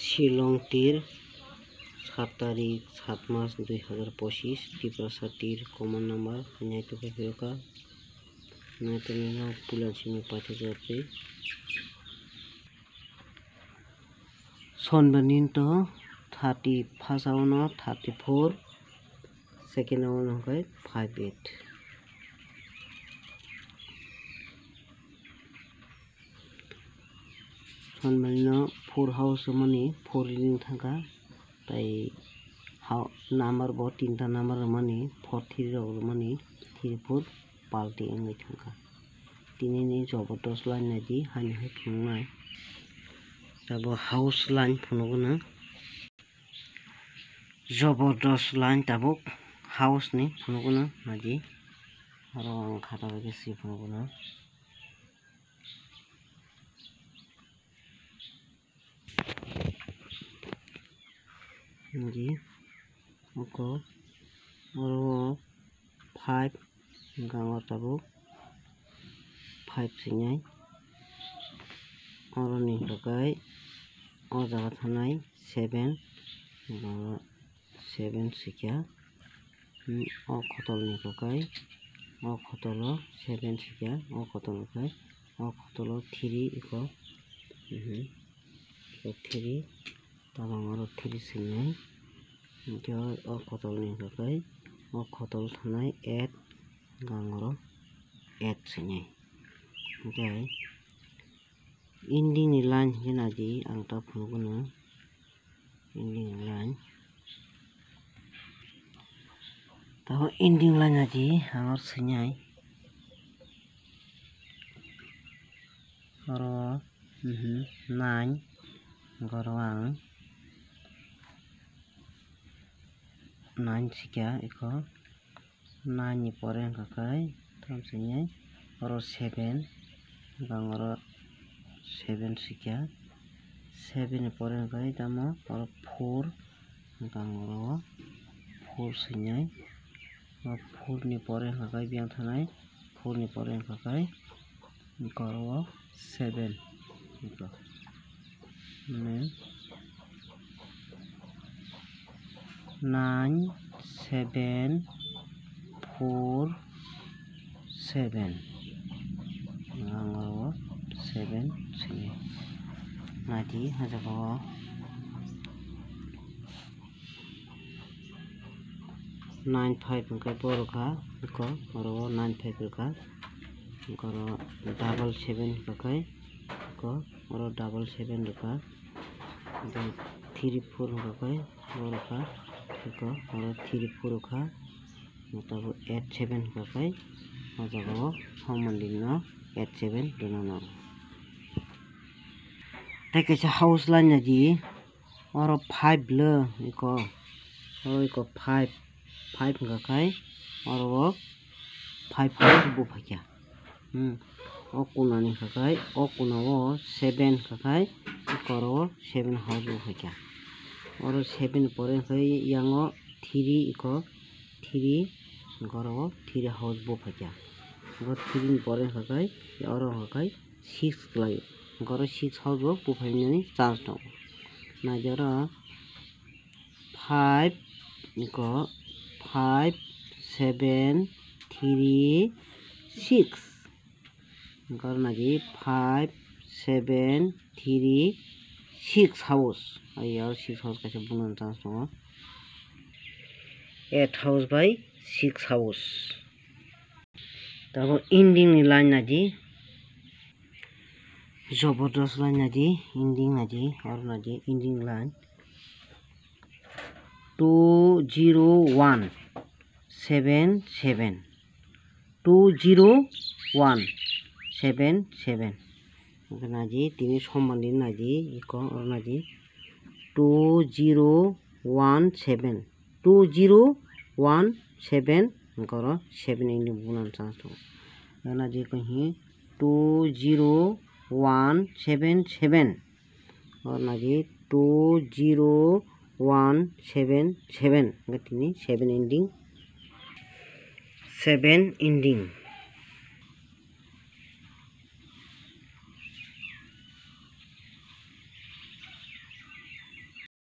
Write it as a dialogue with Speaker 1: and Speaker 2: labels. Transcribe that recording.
Speaker 1: শিলং তীর 7 তারিখ 7 মাস 2025 ত্রিপুরা তীর কমান number Naito Papioka Naito Nino Pulansimi Patijati Sonbaninto 30 first hour 34 second hour 58 Sonbanino 4 house money 4 reading thanga tai number bo 3 number money 43 money 34 palti engai thanga tinini jobotos line naji hani hai thungnai tabo house line phunuguna jobotos line tabo house ni phunuguna naji aro khata ge si phunuguna naji oko oro 5 gawa tabo 5 singai oro ni bagai o jaga thanai 7 gawa 7 sikya o khotol ni bagai o khotolo 7 sikya o khotol bagai o khotolo 3 iko 3 tabang oro 3 singai o khotol ni bagai o khotol thanai 8 gangoro 8 singai okay ending ni line hinaji ang ta phunuguna ending line tahu ending line aji angor singai oro 9 goro ang 9 sikya iko 9 ni pore angkakai tam singai oro 7 gangoro 7 sikya 7 ni pore angkai tamo oro 4 gangoro 4 singai 4 ni pore angkakai biang thanai 4 ni pore angkakai goro 7 iko 9 7 4 7 gangoro 7 singai naji hajago 9 5 angkai borokha iko oro 9 5 rokha goro double 7 kakai iko oro double 7 rokha 3 4 kakai borokha iko oro 3 4 rokha tabo 8 7 kakai hajago homandino 8 7 dunano tai kaisa house line naji oro 5 le iko oro iko 5 kakai oro 5 house bufakya o kuna ni kakai o kuna o 7 kakai iko 7 house bufakya oro 7 pore kai yango 3 iko 3 goro 3 house bufakya go 3 ni pore kakai oro kakai 6 klai goro 6 house bo bufainani chance dong najara 5 iko 5 7 3 6 goro naji 5 7 3 6 house ayo 6 house kaisa bunan chance dong 8 house by 6 house tabo ending ni line naji jobotos line naji ending naji or naji ending line 201 7 7 201 7 7 naji tini sombandi naji iko or naji 2017 2017 goro 7 ending bunan chance dong naji kahi 20177 or naji 20177 tini 7 ending